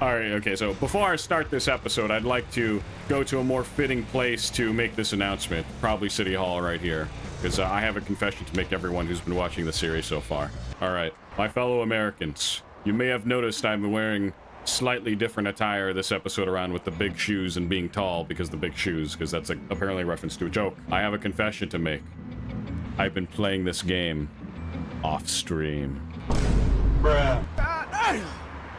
Alright, okay, so before I start this episode, I'd like to go to a more fitting place to make this announcement. Probably City Hall right here. Because I have a confession to make to everyone who's been watching the series so far. Alright, my fellow Americans, you may have noticed I'm wearing slightly different attire this episode around with the big shoes and being tall because the big shoes, because that's apparently a reference to a joke. I have a confession to make. I've been playing this game off stream. Bruh.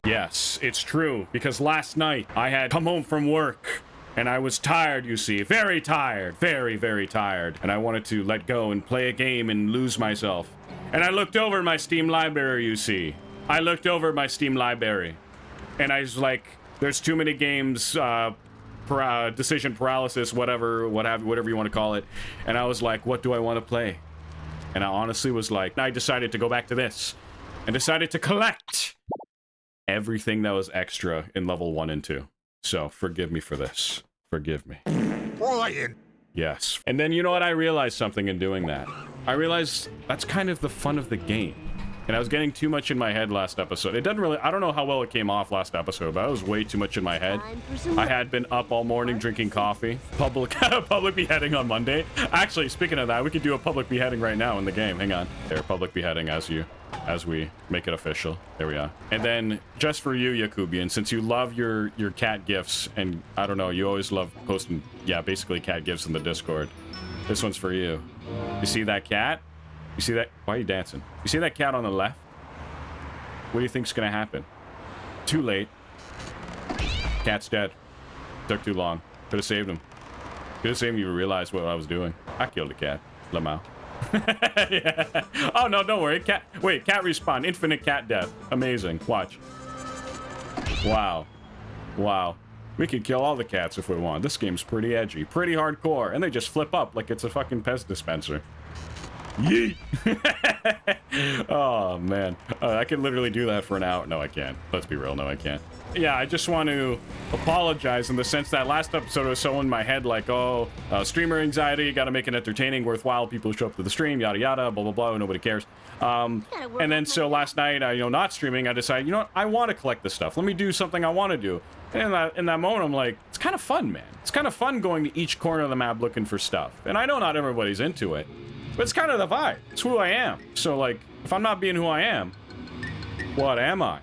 Yes, it's true, because last night I had come home from work and I was tired, you see, very tired, very, very tired, and I wanted to let go and play a game and lose myself. And I looked over my Steam library, you see. I looked over my Steam library and I was like, there's too many games, decision paralysis, whatever you want to call it. And I was like, what do I want to play? And I honestly was like, I decided to go back to this and decided to collect everything that was extra in level 1 and 2. So forgive me for this. Forgive me. Brian. Yes. And then you know what? I realized something in doing that. I realized that's kind of the fun of the game. And I was getting too much in my head last episode. It doesn't really, I don't know how well it came off last episode, but I was way too much in my head. I had been up all morning drinking coffee. Public beheading on Monday. Actually, speaking of that, we could do a public beheading right now in the game. Hang on. There, public beheading as we make it official. There we are. And then just for you, Yakubian, since you love your cat gifs, and I don't know, you always love posting, yeah, basically cat gifs in the Discord. This one's for you. You see that cat? You see that? Why are you dancing? You see that cat on the left? What do you think's gonna happen? Too late. Cat's dead. Took too long. Could have saved him. Could have saved him if you realized what I was doing. I killed the cat. Lamau. Yeah. Oh no, don't worry. Cat. Wait, cat respawn. Infinite cat death. Amazing. Watch. Wow. Wow. We could kill all the cats if we want. This game's pretty edgy, pretty hardcore, and they just flip up like it's a fucking Pez dispenser. Yeet! Oh man, I could literally do that for an hour. No, I can't. Let's be real. No, I can't. Yeah, I just want to apologize in the sense that last episode was so in my head, like, oh, streamer anxiety, gotta make it entertaining, worthwhile, people show up to the stream, yada yada, blah blah blah, nobody cares. And then so last night, not streaming, I decided, you know what, I want to collect this stuff. Let me do something I want to do. And in that moment, I'm like, it's kind of fun, man. It's kind of fun going to each corner of the map looking for stuff. And I know not everybody's into it, but it's kind of the vibe. It's who I am. So, like, if I'm not being who I am, what am I?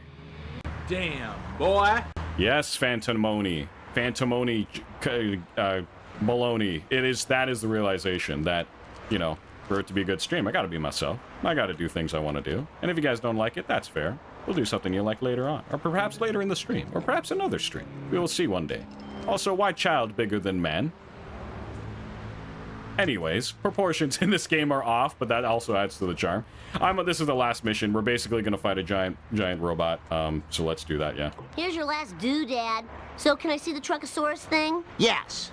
Damn, boy. Yes, Phantomoni. Phantomoni, baloney. That is the realization that, you know, for it to be a good stream, I gotta be myself. I gotta do things I want to do. And if you guys don't like it, that's fair. We'll do something you like later on. Or perhaps later in the stream. Or perhaps another stream. We will see one day. Also, why child bigger than man? Anyways, proportions in this game are off, but that also adds to the charm. This is the last mission. We're basically gonna fight a giant robot. So let's do that, yeah. Here's your last doodad. So can I see the Traposaurus thing? Yes.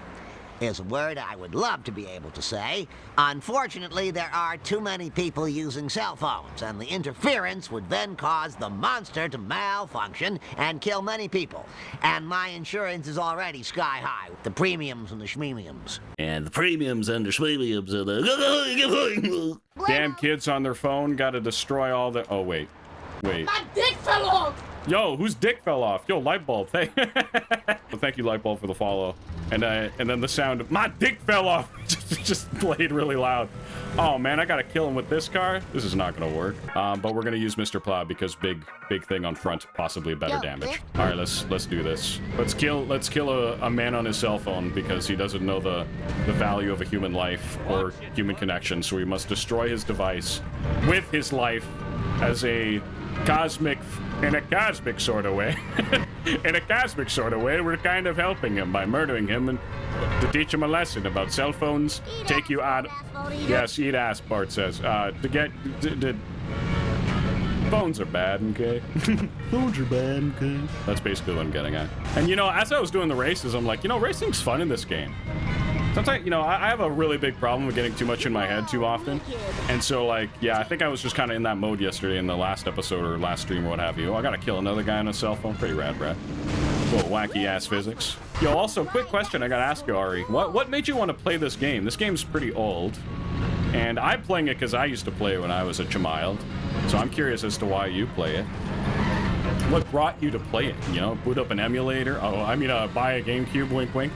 Is a word I would love to be able to say. Unfortunately, there are too many people using cell phones, and the interference would then cause the monster to malfunction and kill many people. And my insurance is already sky high with the premiums and the schmemiums. And the premiums and the schmemiums and the... Damn kids on their phone gotta destroy all the... Oh, wait. Wait. My dick fell off! Yo, whose dick fell off? Yo, Lightbulb, hey. Well, thank you, Lightbulb, for the follow. And then the sound of my dick fell off just played really loud. Oh man, I gotta kill him with this car. This is not gonna work. But we're gonna use Mr. Plow because big thing on front, possibly better damage. All right, let's do this. Let's kill a man on his cell phone because he doesn't know the value of a human life or human connection. So we must destroy his device with his life as in a cosmic sort of way. In a cosmic sort of way, we're kind of helping him by murdering him and to teach him a lesson about cell phones. Take you out. Yes, eat ass, Bart says. Phones are bad, okay? Phones are bad, okay? That's basically what I'm getting at. And you know, as I was doing the races, I'm like, you know, racing's fun in this game. Sometimes, you know, I have a really big problem with getting too much in my head too often. And so, like, yeah, I think I was just kind of in that mode yesterday in the last episode or last stream or what have you. Oh, I gotta kill another guy on a cell phone. Pretty rad, Brad. Little wacky-ass physics. Yo, also, quick question I gotta ask you, Ari. What made you want to play this game? This game's pretty old. And I'm playing it because I used to play it when I was a child. So I'm curious as to why you play it. what brought you to play it? You know, boot up an emulator. Oh, I mean, buy a GameCube. Wink, wink.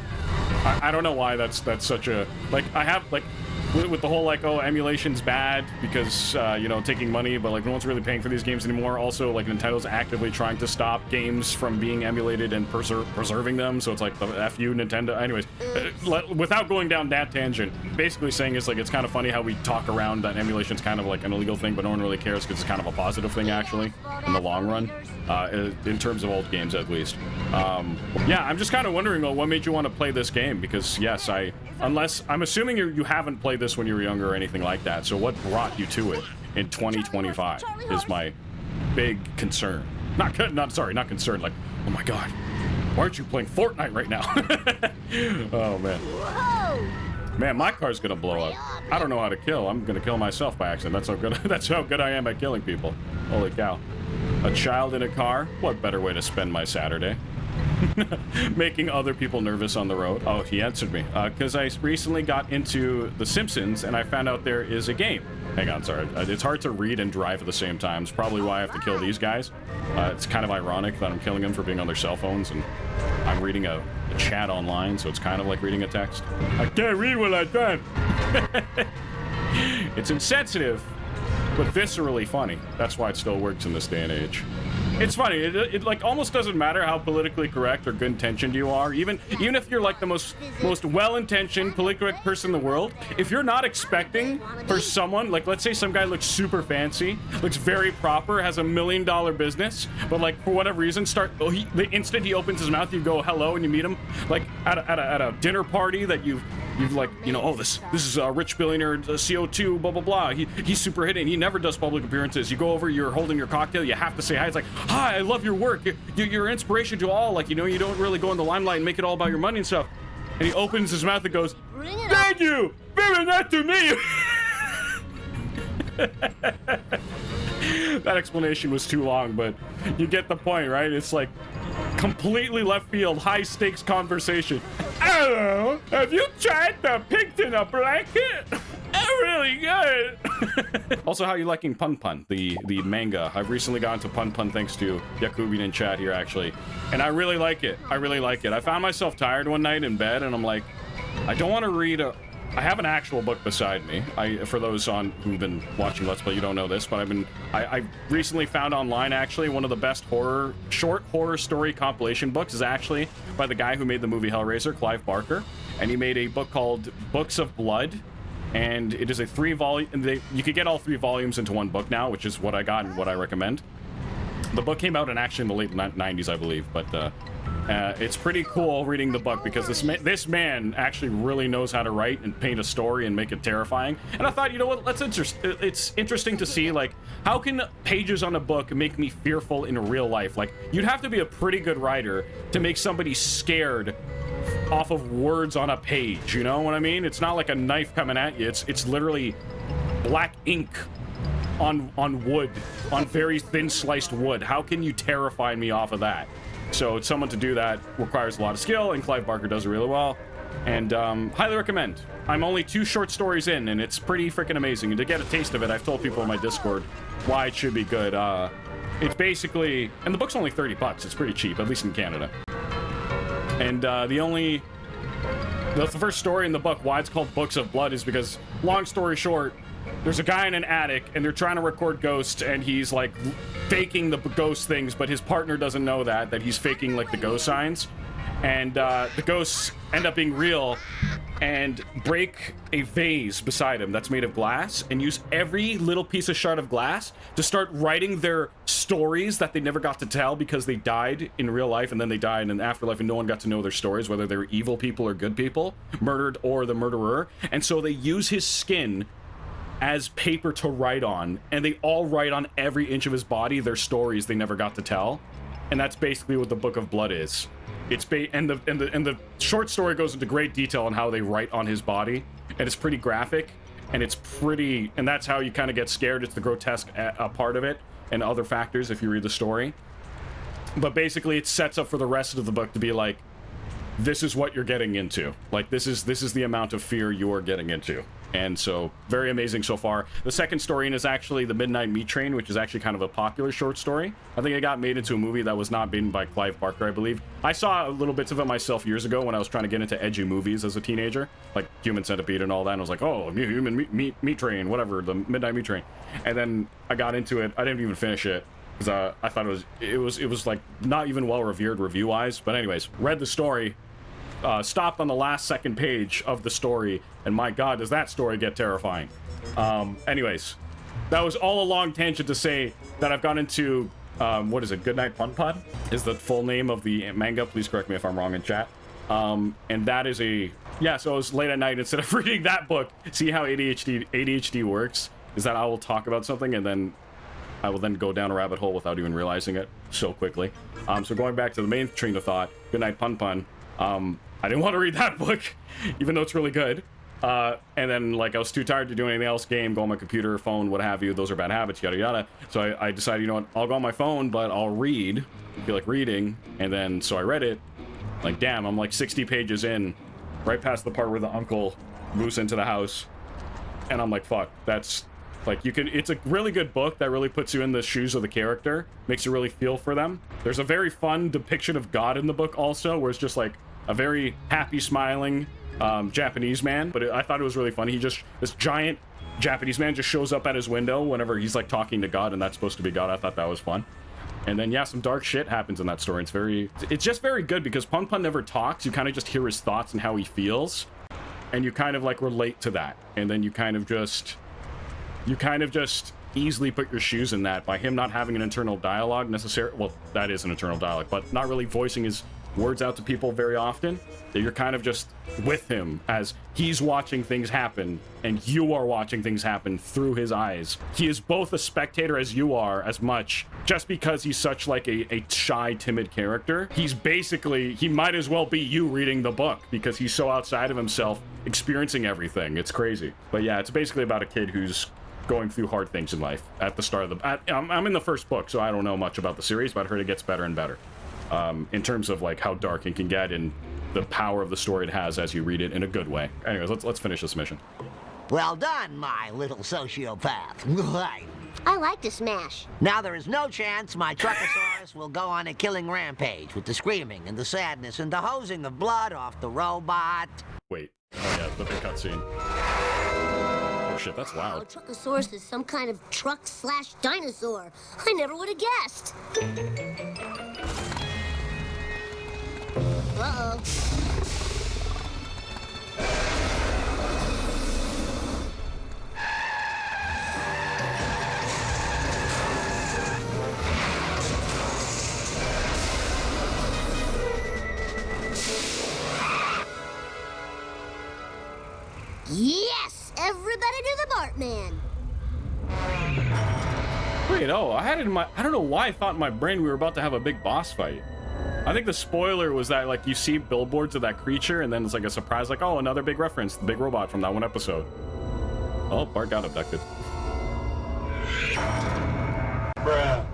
I don't know why that's such a like. I have like. With the whole, like, oh, emulation's bad because, you know, taking money, but, like, no one's really paying for these games anymore. Also, like, Nintendo's actively trying to stop games from being emulated and preserving them, so it's like, the F you, Nintendo. Anyways, without going down that tangent, basically saying it's, like, it's kind of funny how we talk around that emulation's kind of, like, an illegal thing, but no one really cares because it's kind of a positive thing, actually, in the long run, in terms of old games, at least. Yeah, I'm just kind of wondering, well, what made you want to play this game? Because, yes, unless, I'm assuming you haven't played this when you were younger or anything like that, so what brought you to it in 2025 is my big concern. Not concern, like, oh my god, why aren't you playing Fortnite right now? Oh man. Whoa! Man, my car's gonna blow up. I don't know how to kill. I'm gonna kill myself by accident. That's how good I am at killing people. Holy cow. A child in a car? What better way to spend my Saturday? Making other people nervous on the road. Oh, he answered me. Because I recently got into The Simpsons, and I found out there is a game. Hang on, sorry. It's hard to read and drive at the same time. It's probably why I have to kill these guys. It's kind of ironic that I'm killing them for being on their cell phones, and I'm reading a chat online, so it's kind of like reading a text. I can't read what I type. It's insensitive, but viscerally funny. That's why it still works in this day and age. It's funny. It like almost doesn't matter how politically correct or good-intentioned you are. Even if you're like the most well-intentioned, politically correct person in the world, if you're not expecting for someone, like let's say some guy looks super fancy, looks very proper, has $1 million business, but like for whatever reason, the instant he opens his mouth, you go hello and you meet him like at a dinner party that you've like, you know, oh, this is a rich billionaire, CO2, blah, blah, blah. He's super hidden. He never does public appearances. You go over, you're holding your cocktail, you have to say hi. It's like, hi, I love your work. You're inspiration to all. Like, you know, you don't really go in the limelight and make it all about your money and stuff. And he opens his mouth and goes, thank you, very nice to meet you. That explanation was too long, but you get the point, right? It's like completely left field, high stakes conversation. Hello, have you tried the pigs in a blanket? They're really good. Also, how you liking Pun Pun, the manga? I've recently gotten to Pun Pun thanks to Yakubian in chat here, actually, and I really like it. I found myself tired one night in bed, and I'm like, I don't want to read I have an actual book beside me. For those who've been watching Let's Play, you don't know this, but I recently found online, actually, one of the best short horror story compilation books is actually by the guy who made the movie Hellraiser, Clive Barker, and he made a book called Books of Blood, and it is a 3-volume, you could get all 3 volumes into one book now, which is what I got and what I recommend. The book came out in the late 90s, I believe, but it's pretty cool reading the book because this man actually really knows how to write and paint a story and make it terrifying. And I thought, you know what, it's interesting to see, like, how can pages on a book make me fearful in real life? Like, you'd have to be a pretty good writer to make somebody scared off of words on a page, you know what I mean? It's not like a knife coming at you. It's literally black ink on wood, on very thin sliced wood. How can you terrify me off of that? So someone to do that requires a lot of skill, and Clive Barker does it really well. And highly recommend. I'm only 2 short stories in, and it's pretty freaking amazing. And to get a taste of it, I've told people in my Discord why it should be good. It's basically, and the book's only $30. It's pretty cheap, at least in Canada. And the first story in the book, why it's called Books of Blood, is because, long story short, there's a guy in an attic, and they're trying to record ghosts, and he's, like, faking the ghost things, but his partner doesn't know that he's faking, like, the ghost signs. And the ghosts end up being real and break a vase beside him that's made of glass and use every little piece of shard of glass to start writing their stories that they never got to tell because they died in real life, and then they died in afterlife, and no one got to know their stories, whether they were evil people or good people, murdered or the murderer. And so they use his skin as paper to write on, and they all write on every inch of his body their stories they never got to tell. And that's basically what the Book of Blood is. It's and the short story goes into great detail on how they write on his body, and it's pretty graphic, and and that's how you kind of get scared. It's the grotesque part of it, and other factors if you read the story. But basically, it sets up for the rest of the book to be like, this is what you're getting into. Like, this is the amount of fear you are getting into. And so, very amazing so far. The second story in is actually The Midnight Meat Train, which is actually kind of a popular short story. I think it got made into a movie that was not made by Clive Barker, I believe. I saw little bits of it myself years ago when I was trying to get into edgy movies as a teenager, like Human Centipede and all that, and I was like, oh, Human Meat Train, whatever, The Midnight Meat Train. And then I got into it. I didn't even finish it, because I thought it was like not even well revered review-wise. But anyways, read the story, stopped on the last second page of the story, and my god, does that story get terrifying. Anyways, that was all a long tangent to say that I've gone into, what is it, Goodnight Pun Pun is the full name of the manga. Please correct me if I'm wrong in chat. And that is yeah, so it was late at night. Instead of reading that book, see how ADHD works, is that I will talk about something and then I will then go down a rabbit hole without even realizing it so quickly. So going back to the main train of thought, Goodnight Pun Pun, I didn't want to read that book, even though it's really good. And then, like, I was too tired to do anything else, go on my computer, phone, what have you. Those are bad habits, yada, yada. So I decided, you know what, I'll go on my phone, but I'll read. I feel like reading. And then, so I read it. Like, damn, I'm like 60 pages in, right past the part where the uncle moves into the house. And I'm like, fuck, that's... Like, it's a really good book that really puts you in the shoes of the character, makes you really feel for them. There's a very fun depiction of God in the book also, where it's just like a very happy, smiling Japanese man. But I thought it was really funny. This giant Japanese man just shows up at his window whenever he's like talking to God, and that's supposed to be God. I thought that was fun. And then, yeah, some dark shit happens in that story. It's just very good because Pun Pun never talks. You kind of just hear his thoughts and how he feels, and you kind of like relate to that. And then you kind of just easily put your shoes in that by him not having an internal dialogue necessarily. Well, that is an internal dialogue, but not really voicing his words out to people very often. That you're kind of just with him as he's watching things happen and you are watching things happen through his eyes. He is both a spectator as you are as much, just because he's such like a shy, timid character. He might as well be you reading the book because he's so outside of himself, experiencing everything. It's crazy. But yeah, it's basically about a kid who's going through hard things in life at the start of I'm in the first book, so I don't know much about the series, but I heard it gets better and better in terms of like how dark it can get and the power of the story it has as you read it in a good way. Anyways, let's finish this mission. Well done, my little sociopath. I like to smash. Now there is no chance my Traposaurus will go on a killing rampage with the screaming and the sadness and the hosing of blood off the robot. Wait. Oh yeah, the big cutscene. Oh shit, that's loud. Traposaurus is some kind of truck/dinosaur. I never would have guessed. Uh-oh. Yes! Everybody do the Bartman! Wait, I don't know why I thought in my brain we were about to have a big boss fight. I think the spoiler was that, like, you see billboards of that creature, and then it's like a surprise, like, oh, another big reference, the big robot from that one episode. Oh, Bart got abducted. Bruh.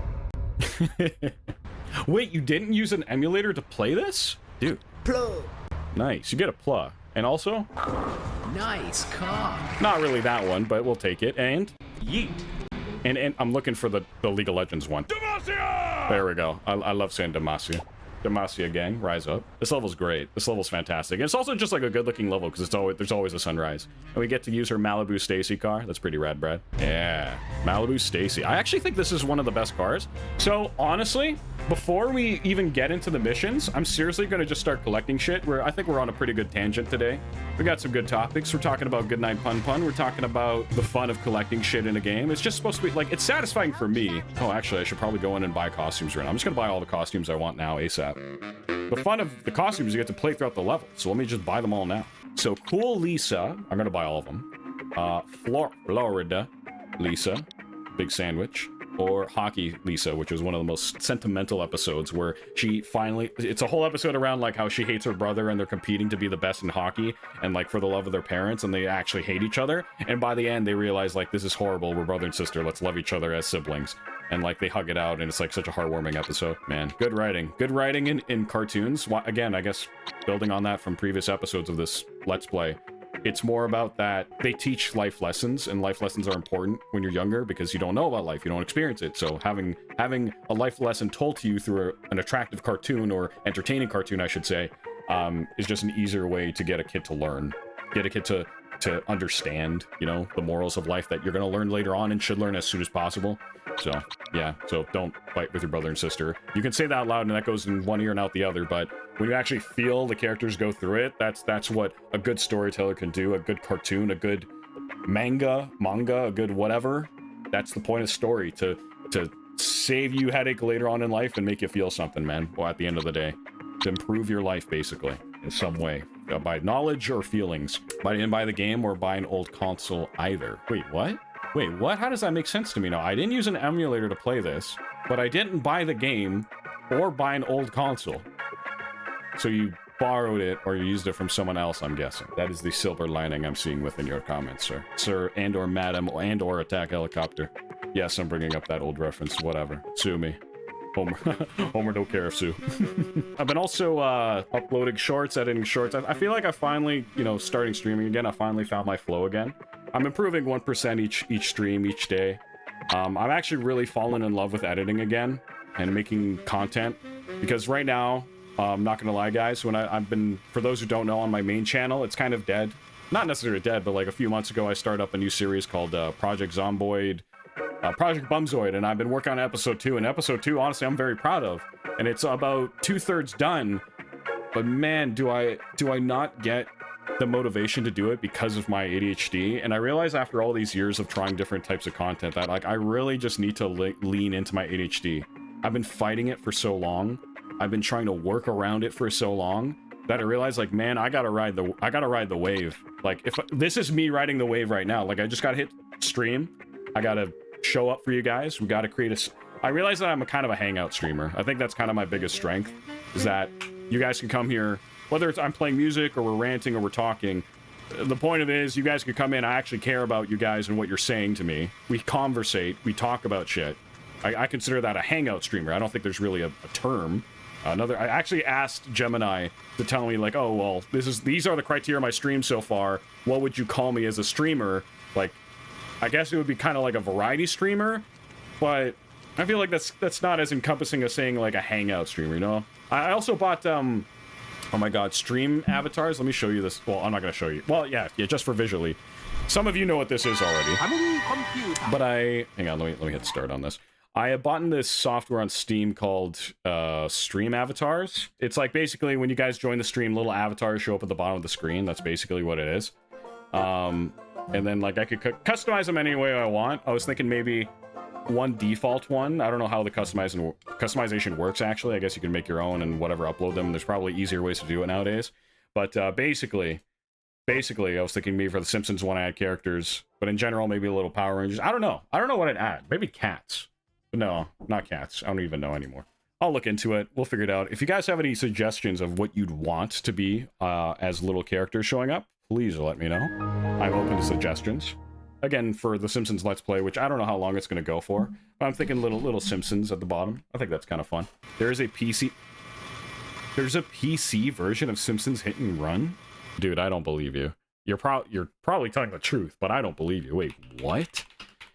Wait, you didn't use an emulator to play this? Dude. Plug. Nice, you get a plug. And also? Nice car. Not really that one, but we'll take it. And? Yeet. And I'm looking for the League of Legends one. Demacia! There we go. I love saying Demacia. Demacia gang, rise up. This level's great. This level's fantastic. And it's also just like a good looking level because there's always a sunrise. And we get to use her Malibu Stacy car. That's pretty rad, Brad. Yeah, Malibu Stacy. I actually think this is one of the best cars. So honestly, before we even get into the missions, I'm seriously going to just start collecting shit. I think we're on a pretty good tangent today. We got some good topics. We're talking about Goodnight Pun Pun. We're talking about the fun of collecting shit in a game. It's just supposed to be like, it's satisfying for me. Oh, actually, I should probably go in and buy costumes right now. I'm just going to buy all the costumes I want now ASAP. The fun of the costumes, you get to play throughout the level. So let me just buy them all now. So Cool Lisa, I'm going to buy all of them. Florida Lisa, big sandwich. Or Hockey Lisa, which is one of the most sentimental episodes where she finally, it's a whole episode around like how she hates her brother and they're competing to be the best in hockey and like for the love of their parents, and they actually hate each other. And by the end, they realize like, this is horrible. We're brother and sister. Let's love each other as siblings. And like they hug it out, and it's like such a heartwarming episode. Man, good writing. Good writing in cartoons. Again, I guess building on that from previous episodes of this Let's Play. It's more about that they teach life lessons, and life lessons are important when you're younger because you don't know about life, you don't experience it. So having a life lesson told to you through an attractive cartoon, or entertaining cartoon, I should say, is just an easier way to get a kid to learn, get a kid to understand, you know, the morals of life that you're going to learn later on and should learn as soon as possible. So yeah, so don't fight with your brother and sister. You can say that out loud and that goes in one ear and out the other, but when you actually feel the characters go through it, that's what a good storyteller can do. A good cartoon, a good manga, a good whatever. That's the point of story, to save you headache later on in life and make you feel something, man. Well, at the end of the day, to improve your life basically in some way, by knowledge or feelings. But I didn't buy the game or buy an old console either. Wait, what? Wait, what? How does that make sense to me now? I didn't use an emulator to play this, but I didn't buy the game or buy an old console. So you borrowed it or you used it from someone else, I'm guessing. That is the silver lining I'm seeing within your comments, sir. Sir and or madam and or attack helicopter. Yes, I'm bringing up that old reference. Whatever. Sue me. Homer. Homer don't care if Sue. I've been also uploading shorts, editing shorts. I feel like I finally, you know, starting streaming again, I finally found my flow again. I'm improving 1% each stream, each day. I'm actually really falling in love with editing again and making content. Because right now, I'm not gonna lie, guys, when I've been, for those who don't know, on my main channel, it's kind of dead. Not necessarily dead, but like a few months ago, I started up a new series called Project Zomboid. Project Bumzoid, and I've been working on episode 2, and episode 2, honestly, I'm very proud of, and it's about 2/3 done, but man, do I not get the motivation to do it because of my ADHD, and I realize after all these years of trying different types of content that, like, I really just need to lean into my ADHD. I've been fighting it for so long, I've been trying to work around it for so long, that I realized, like, man, I gotta ride the wave. Like, if this is me riding the wave right now, like, I just gotta hit stream, I gotta show up for you guys. We got to create I realize that I'm a kind of a hangout streamer. I think that's kind of my biggest strength, is that you guys can come here, whether it's I'm playing music or we're ranting or we're talking. The point of it is you guys can come in. I actually care about you guys and what you're saying to me. We conversate, we talk about shit. I consider that a hangout streamer. I don't think there's really a term. I actually asked Gemini to tell me, like, oh, well, these are the criteria of my stream so far. What would you call me as a streamer? Like, I guess it would be kind of like a variety streamer, but I feel like that's not as encompassing as saying like a hangout streamer, you know? I also bought, oh my god, stream avatars. Let me show you this. Well, I'm not going to show you. Well, yeah, just for visually. Some of you know what this is already. But hang on, let me hit start on this. I have bought this software on Steam called Stream Avatars. It's like basically when you guys join the stream, little avatars show up at the bottom of the screen. That's basically what it is. And then, like, I could customize them any way I want. I was thinking maybe one default one. I don't know how the customization works, actually. I guess you can make your own and whatever, upload them. There's probably easier ways to do it nowadays. But basically, I was thinking maybe for the Simpsons one I add characters. But in general, maybe a little Power Rangers. I don't know. I don't know what I'd add. Maybe cats. But no, not cats. I don't even know anymore. I'll look into it. We'll figure it out. If you guys have any suggestions of what you'd want to be as little characters showing up, please let me know. I'm open to suggestions. Again, for the Simpsons Let's Play, which I don't know how long it's going to go for, but I'm thinking little Simpsons at the bottom. I think that's kind of fun. There's a PC version of Simpsons Hit and Run? Dude, I don't believe you. You're probably telling the truth, but I don't believe you. Wait, what?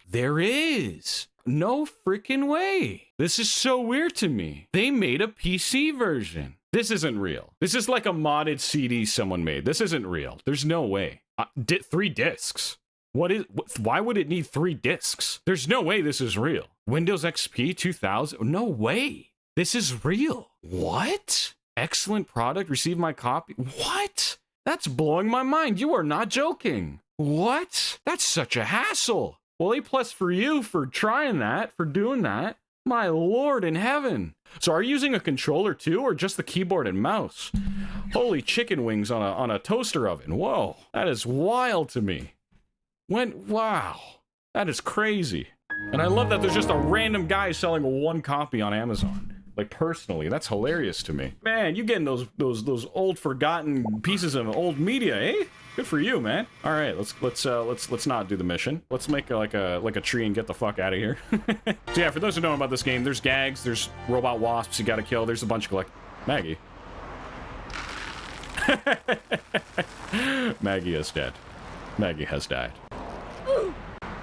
There is! No freaking way! This is so weird to me. They made a PC version. This isn't real. This is like a modded CD someone made. This isn't real. There's no way. 3 discs. Why would it need 3 discs? There's no way this is real. Windows XP 2000? No way. This is real. What? Excellent product. Receive my copy. What? That's blowing my mind. You are not joking. What? That's such a hassle. Well, A+ for you for trying that, for doing that. My lord in heaven. So are you using a controller too, or just the keyboard and mouse? Holy chicken wings on a toaster oven. Whoa, that is wild to me. Wow, that is crazy. And I love that there's just a random guy selling 1 copy on Amazon. Like, personally, that's hilarious to me. Man, you getting those old forgotten pieces of old media, eh? Good for you, man. All right, let's not do the mission. Let's make like a tree and get the fuck out of here. So yeah, for those who don't know about this game, there's gags, there's robot wasps you gotta kill. There's a bunch of Maggie. Maggie is dead. Maggie has died.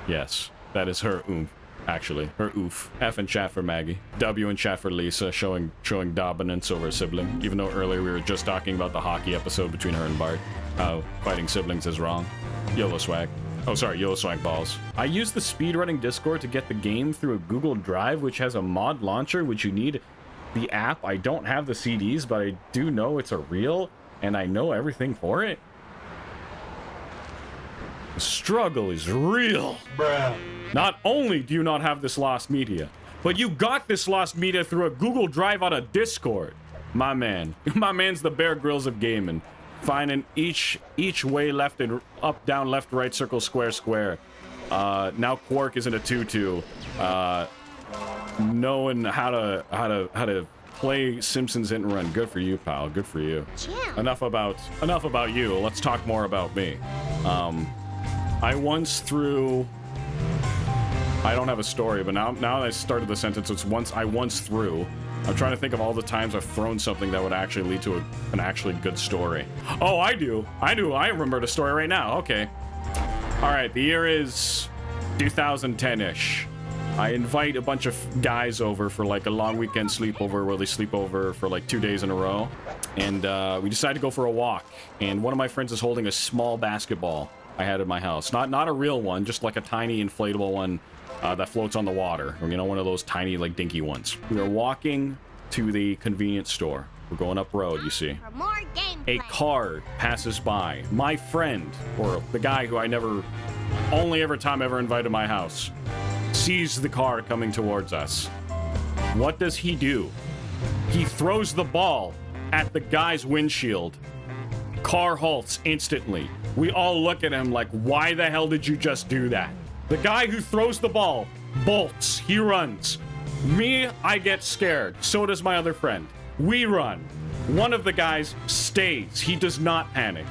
Yes, that is her oomph. Actually, her oof. F in chat for Maggie. W in chat for Lisa, showing dominance over a sibling. Even though earlier we were just talking about the hockey episode between her and Bart. How fighting siblings is wrong. YOLO swag. Oh, sorry, YOLO swag balls. I used the speedrunning Discord to get the game through a Google Drive, which has a mod launcher, which you need the app. I don't have the CDs, but I do know it's a real, and I know everything for it. The struggle is real. Bruh. Not only do you not have this lost media, but you got this lost media through a Google Drive on a Discord. My man. My man's the Bear Grylls of gaming. Finding each way left and up, down, left, right, circle, square, square. Now Quark is in a tutu. Knowing how to play Simpsons Hit Run. Good for you, pal. Good for you. Jim. Enough about you. Let's talk more about me. I once threw... I don't have a story, but now I started the sentence, it's I once threw. I'm trying to think of all the times I've thrown something that would actually lead to an actually good story. Oh, I do. I remember the story right now. Okay. All right, the year is 2010-ish. I invite a bunch of guys over for like a long weekend sleepover where they sleep over for like 2 days in a row. And we decide to go for a walk. And one of my friends is holding a small basketball I had in my house. Not a real one, just like a tiny inflatable one that floats on the water. Or, you know, one of those tiny, like, dinky ones. We are walking to the convenience store. We're going up road, you see. For more gameplay. A car passes by. My friend, or the guy who I only ever time ever invited to my house, sees the car coming towards us. What does he do? He throws the ball at the guy's windshield. Car halts instantly. We all look at him like, why the hell did you just do that? The guy who throws the ball bolts. He runs. Me, I get scared. So does my other friend. We run. One of the guys stays. He does not panic.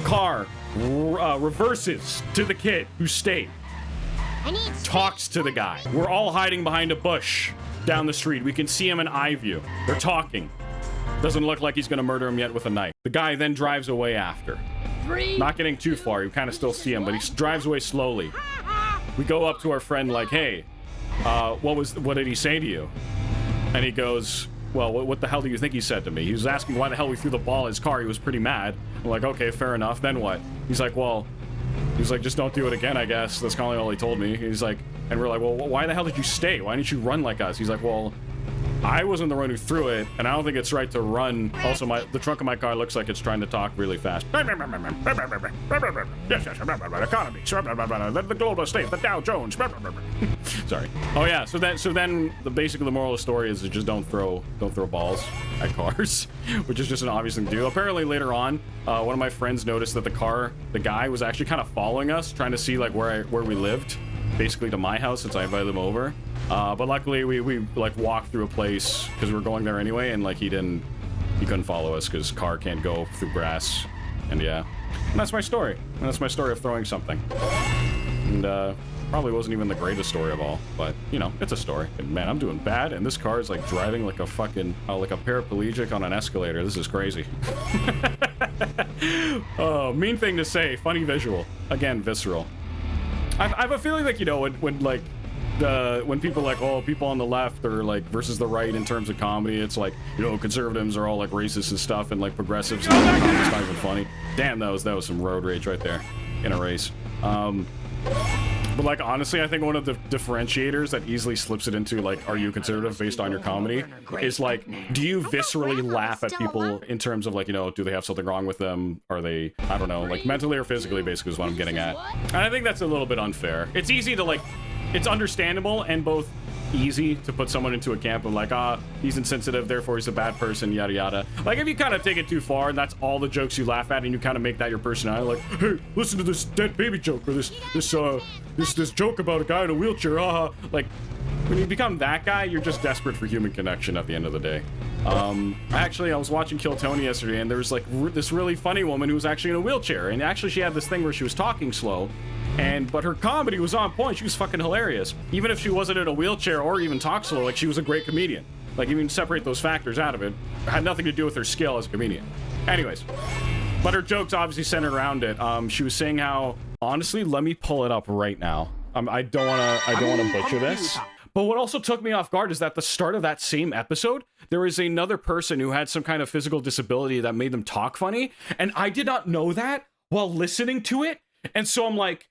Car reverses to the kid who stayed. Talks to the guy. We're all hiding behind a bush down the street. We can see him in eye view. They're talking. Doesn't look like he's gonna murder him yet with a knife. The guy then drives away after. Not getting too far. You kind of still see him, but he drives away slowly. We go up to our friend like, hey, what did he say to you? And he goes, well, what the hell do you think he said to me? He was asking why the hell we threw the ball at his car. He was pretty mad. I'm like, okay, fair enough. Then what? He's like, just don't do it again, I guess. That's kind of all he told me. He's like, and we're like, well, why the hell did you stay? Why didn't you run like us? He's like, well, I wasn't the one who threw it, and I don't think it's right to run. Also, the trunk of my car looks like it's trying to talk really fast. Economy, the global state, the Dow Jones. Sorry. Oh yeah. So then basically the moral of the story is just don't throw balls at cars, which is just an obvious thing to do. Apparently later on, one of my friends noticed that the guy was actually kind of following us, trying to see like where we lived, basically to my house since I invited him over. But luckily we like walked through a place because we were going there anyway, and like he couldn't follow us because car can't go through grass. And yeah, and that's my story. And that's my story of throwing something. And probably wasn't even the greatest story of all, but you know, it's a story. And man, I'm doing bad, and this car is like driving like a fucking like a paraplegic on an escalator. This is crazy. Oh, mean thing to say. Funny visual. Again, visceral. I have a feeling like, you know, when people like, oh, people on the left are like versus the right in terms of comedy, it's like, you know, conservatives are all like racist and stuff, and like progressives and comedy's not even funny. Damn, that was some road rage right there in a race. But like honestly, I think one of the differentiators that easily slips it into like, are you conservative based on your comedy, is like, do you viscerally laugh at people in terms of like, you know, do they have something wrong with them? Are they, I don't know, like mentally or physically, basically is what I'm getting at. And I think that's a little bit unfair. It's easy to like, it's understandable and both easy to put someone into a camp of like, he's insensitive, therefore he's a bad person, yada yada. Like if you kind of take it too far and that's all the jokes you laugh at and you kind of make that your personality, like, hey, listen to this dead baby joke, or this joke about a guy in a wheelchair, like when you become that guy, you're just desperate for human connection at the end of the day. Actually, I was watching Kill Tony yesterday, and there was like this really funny woman who was actually in a wheelchair, and actually she had this thing where she was talking slow, but her comedy was on point. She was fucking hilarious. Even if she wasn't in a wheelchair or even talk slow, like she was a great comedian. Like, even separate those factors out of it. It had nothing to do with her skill as a comedian. Anyways, but her jokes obviously centered around it. She was saying how, honestly, let me pull it up right now. I don't wanna butcher this. But what also took me off guard is that at the start of that same episode, there was another person who had some kind of physical disability that made them talk funny, and I did not know that while listening to it. And so I'm like,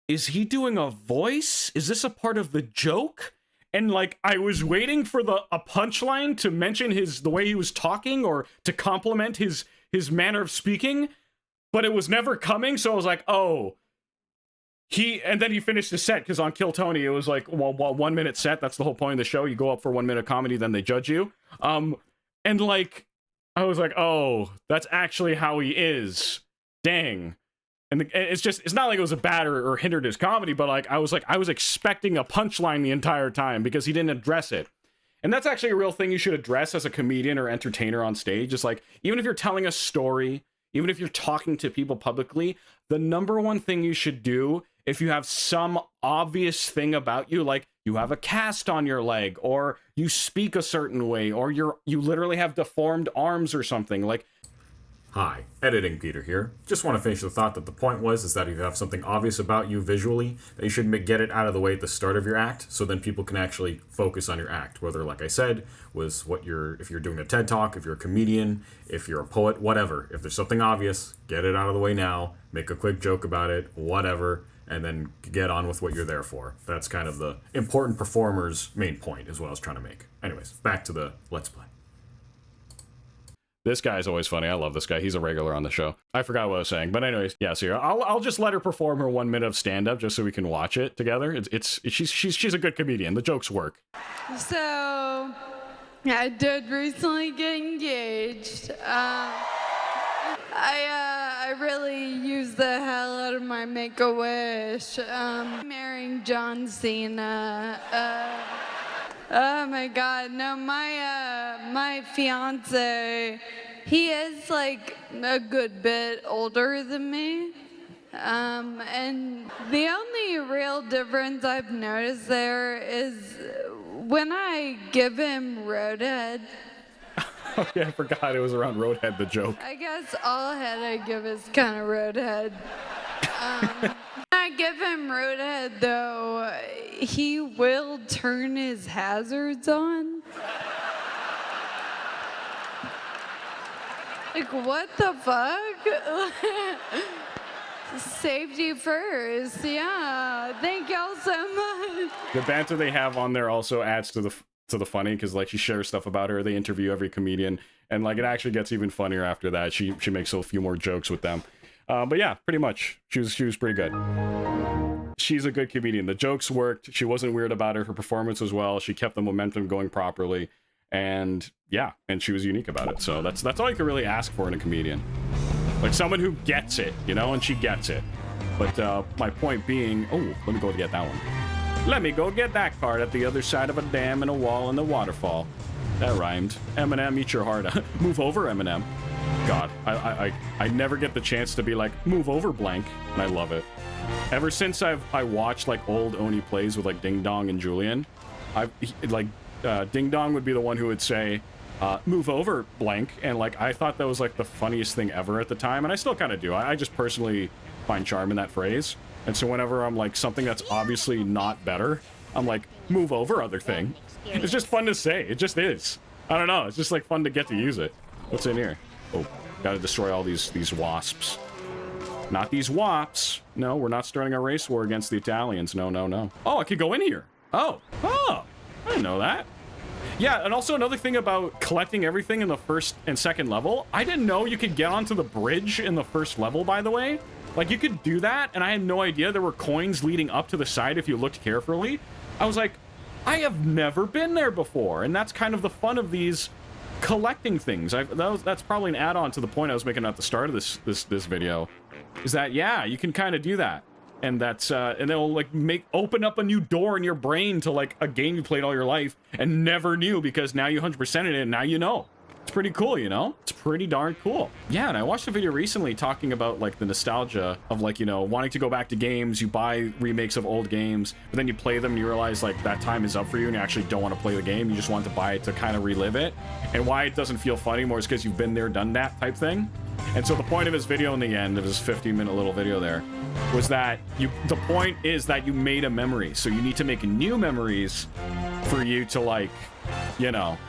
is he doing a voice? Is this a part of the joke? And like, I was waiting for a punchline to mention the way he was talking or to compliment his manner of speaking, but it was never coming. So I was like, oh, and then he finished his set, because on Kill Tony, it was like, well, 1 minute set. That's the whole point of the show. You go up for 1 minute comedy, then they judge you. And like, I was like, oh, that's actually how he is. Dang. And it's not like it was a bad or hindered his comedy, but like, I was expecting a punchline the entire time because he didn't address it. And that's actually a real thing you should address as a comedian or entertainer on stage. It's like, even if you're telling a story, even if you're talking to people publicly, the number one thing you should do, if you have some obvious thing about you, like you have a cast on your leg, or you speak a certain way, or you literally have deformed arms or something, like, Hi, Editing Peter here. Just want to finish the thought that the point is that if you have something obvious about you visually, that you should get it out of the way at the start of your act, so then people can actually focus on your act. Whether, like I said, if you're doing a TED Talk, if you're a comedian, if you're a poet, whatever. If there's something obvious, get it out of the way now, make a quick joke about it, whatever, and then get on with what you're there for. That's kind of the important performer's main point, is what I was trying to make. Anyways, back to the Let's Play. this guy's always funny. I love this guy. He's a regular on the show. I forgot what I was saying, but anyways, yeah. So I'll just let her perform her 1 minute of stand up just so we can watch it together. She's a good comedian. The jokes work. So I did recently get engaged. I really used the hell out of my Make-A-Wish. Marrying John Cena. Oh my God, no, my fiance, he is like a good bit older than me. And the only real difference I've noticed there is when I give him roadhead. Oh yeah, I forgot it was around roadhead, the joke. I guess all head I give is kind of roadhead. I give him roadhead though, he will turn his hazards on. Like, what the fuck? Safety first, yeah. Thank y'all so much. The banter they have on there also adds to the funny, because like she shares stuff about her. They interview every comedian, and like it actually gets even funnier after that. She makes a few more jokes with them. But yeah, pretty much she was pretty good. She's a good comedian. The jokes worked. She wasn't weird about it. Her performance as well. She kept the momentum going properly, and yeah, and she was unique about it. So that's all you can really ask for in a comedian. Like someone who gets it, you know, and she gets it. But my point being, oh, let me go get that one. Let me go get that card at the other side of a dam and a wall and the waterfall. That rhymed. Eminem, eat your heart out. Move over, Eminem. God, I never get the chance to be like, move over, blank, and I love it. Ever since I watched like old Oni plays with like Ding Dong and Julian, Ding Dong would be the one who would say, move over, blank, and like I thought that was like the funniest thing ever at the time, and I still kind of do. I just personally find charm in that phrase, and so whenever I'm like something that's obviously not better, I'm like, move over, other thing. It's just fun to say. It just is. I don't know. It's just like fun to get to use it. What's in here? Oh, gotta destroy all these wasps. Not these wops. No, we're not starting a race war against the Italians. No, no, no. Oh, I could go in here. Oh, I didn't know that. Yeah, and also another thing about collecting everything in the first and second level, I didn't know you could get onto the bridge in the first level, by the way. Like, you could do that, and I had no idea there were coins leading up to the side if you looked carefully. I was like, I have never been there before, and that's kind of the fun of these collecting things. That's probably an add-on to the point I was making at the start of this video, is that, yeah, you can kind of do that. And that's and it'll like open up a new door in your brain to like a game you played all your life and never knew, because now you 100%ed it and now you know. It's pretty cool, you know? It's pretty darn cool. Yeah, and I watched a video recently talking about like the nostalgia of like, you know, wanting to go back to games. You buy remakes of old games, but then you play them and you realize like that time is up for you and you actually don't want to play the game. You just want to buy it to kind of relive it. And why it doesn't feel fun anymore is because you've been there, done that type thing. And so the point of his video in the end of his 15-minute little video there was that the point is that you made a memory. So you need to make new memories for you to like, you know,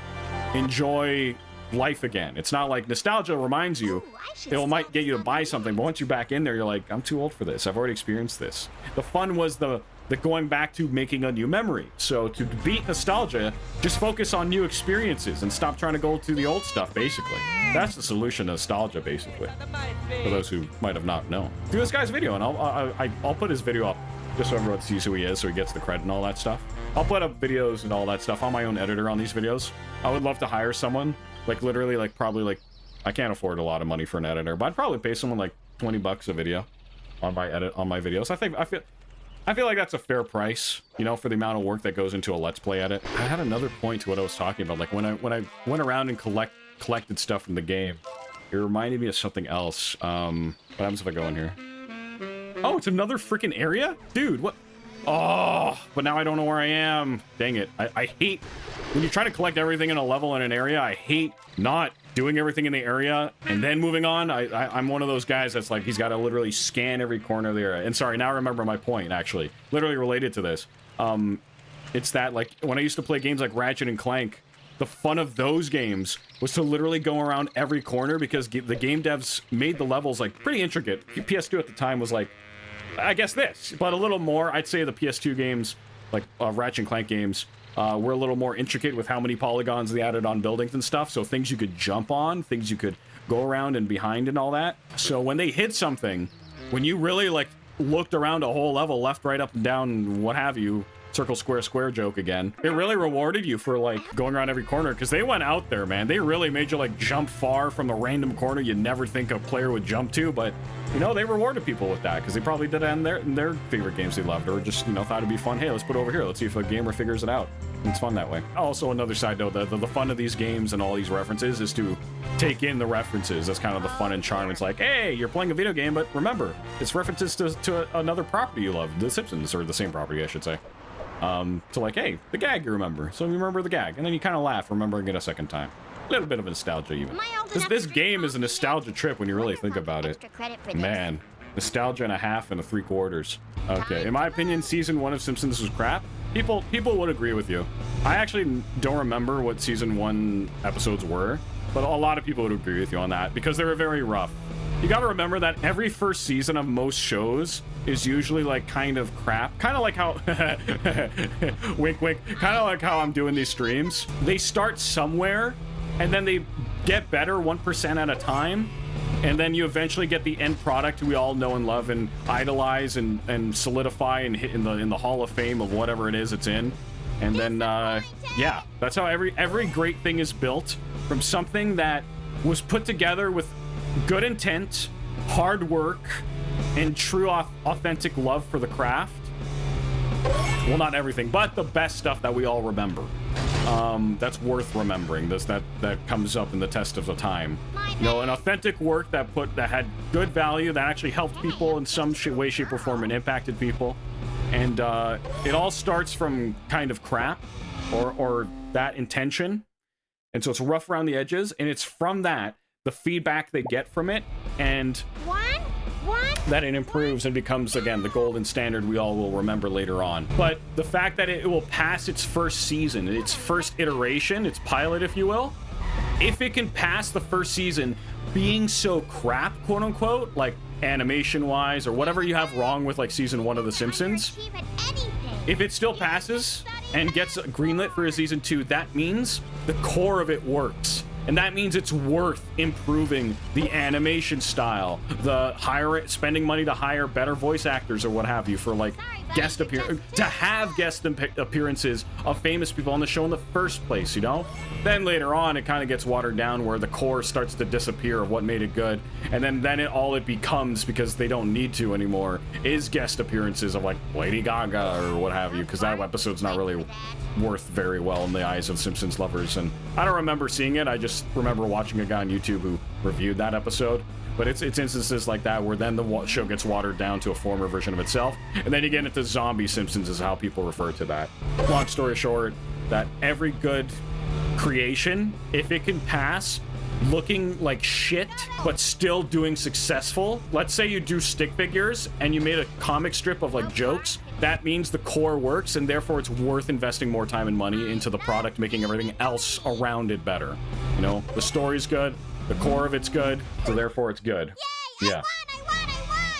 enjoy life again. It's not like nostalgia reminds you. It might get you to buy something, but once you're back in there, you're like, I'm too old for this. I've already experienced this. The fun was the going back to making a new memory. So to beat nostalgia, just focus on new experiences and stop trying to go to the old stuff, basically. That's the solution to nostalgia, basically. For those who might have not known. Do this guy's video, and I'll put his video up just so everyone sees who he is, so he gets the credit and all that stuff. I'll put up videos and all that stuff on my own editor on these videos. I would love to hire someone, like literally, like probably like, I can't afford a lot of money for an editor, but I'd probably pay someone like 20 bucks a video on my videos. I feel like that's a fair price, you know, for the amount of work that goes into a Let's Play edit. I had another point to what I was talking about. Like when I went around and collected stuff from the game, it reminded me of something else. What happens if I go in here? Oh, it's another freaking area? Dude, what? Oh, but now I don't know where I am. Dang it. I hate when you try to collect everything in a level in an area. I hate not doing everything in the area and then moving on. I'm one of those guys that's like, he's got to literally scan every corner of the area. And sorry, now I remember my point, actually. Literally related to this. It's that, like, when I used to play games like Ratchet and Clank, the fun of those games was to literally go around every corner because the game devs made the levels, like, pretty intricate. PS2 at the time was, like, I guess this, but a little more. I'd say the PS2 games, like Ratchet and Clank games, were a little more intricate with how many polygons they added on buildings and stuff. So things you could jump on, things you could go around and behind and all that. So when they hit something, when you really like looked around a whole level, left, right, up and down, what have you, circle, square, square joke again, it really rewarded you for like going around every corner because they went out there, man. They really made you like jump far from the random corner you'd never think a player would jump to, but you know, they rewarded people with that because they probably did it in their favorite games they loved, or just, you know, thought it'd be fun. Hey, let's put it over here. Let's see if a gamer figures it out. It's fun that way. Also, another side note, the fun of these games and all these references is to take in the references. That's kind of the fun and charm. It's like, hey, you're playing a video game, but remember, it's references to another property you love, The Simpsons, or the same property, I should say. To like, hey, the gag you remember. So you remember the gag, and then you kind of laugh, remembering it a second time. A little bit of nostalgia, even. This game is a nostalgia trip when you really think about it. Man, nostalgia and a half and a 3/4. Okay, in my opinion, season 1 of Simpsons was crap. People would agree with you. I actually don't remember what season 1 episodes were, but a lot of people would agree with you on that because they were very rough. You gotta remember that every first season of most shows is usually like kind of crap. Kind of like how, wink wink, kind of like how I'm doing these streams. They start somewhere and then they get better 1% at a time. And then you eventually get the end product we all know and love and idolize and solidify and hit in the Hall of Fame of whatever it is it's in. And then, yeah, that's how every great thing is built, from something that was put together with good intent, hard work, and true authentic love for the craft. Well, not everything, but the best stuff that we all remember. That's worth remembering. That comes up in the test of the time. You know, an authentic work that had good value, that actually helped people in some way, shape, or form, and impacted people. And it all starts from kind of crap or that intention. And so it's rough around the edges, and it's from that, the feedback they get from it, and that it improves and becomes, again, the golden standard we all will remember later on. But the fact that it will pass its first season, its first iteration, its pilot, if you will, if it can pass the first season being so crap, quote unquote, like animation-wise or whatever you have wrong with like season 1 of The Simpsons, if it still passes and gets greenlit for a season 2, that means the core of it works. And that means it's worth improving the animation style, spending money to hire better voice actors or what have you for like guest appearances of famous people on the show in the first place, you know? Then later on, it kind of gets watered down where the core starts to disappear of what made it good. And then all it becomes, because they don't need to anymore, is guest appearances of like Lady Gaga or what have you, because that episode's not really worth very well in the eyes of Simpsons lovers. And I don't remember seeing it. I just just remember watching a guy on YouTube who reviewed that episode. But it's instances like that where then the show gets watered down to a former version of itself. And then you get into zombie Simpsons is how people refer to that. Long story short, that every good creation, if it can pass looking like shit but still doing successful, let's say you do stick figures and you made a comic strip of like jokes, that means the core works, and therefore it's worth investing more time and money into the product, making everything else around it better. You know, the story's good, the core of it's good, so therefore it's good. Yeah.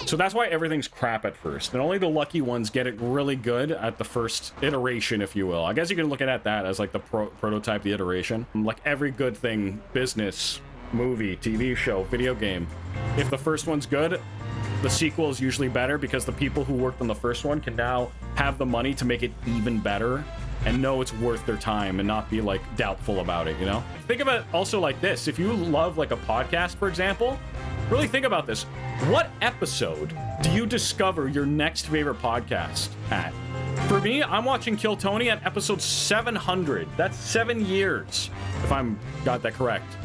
So that's why everything's crap at first, and only the lucky ones get it really good at the first iteration, if you will. I guess you can look at that as like the prototype, the iteration. Like every good thing, business, movie, TV show, video game, if the first one's good, the sequel is usually better because the people who worked on the first one can now have the money to make it even better and know it's worth their time and not be like doubtful about it, you know? Think of it also like this. If you love like a podcast, for example, really think about this. What episode do you discover your next favorite podcast at? For me, I'm watching Kill Tony at episode 700. That's 7 years, if I'm got that correct,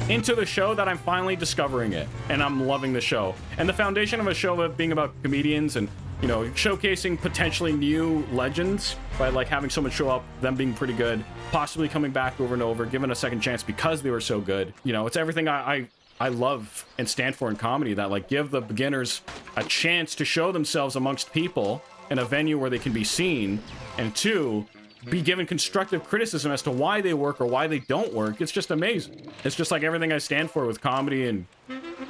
into the show that I'm finally discovering it, and I'm loving the show. And the foundation of a show of being about comedians and, you know, showcasing potentially new legends by like having someone show up, them being pretty good, possibly coming back over and over, given a second chance because they were so good. You know, it's everything I love and stand for in comedy, that like give the beginners a chance to show themselves amongst people in a venue where they can be seen, and two, be given constructive criticism as to why they work or why they don't work. It's just amazing. It's just like everything I stand for with comedy and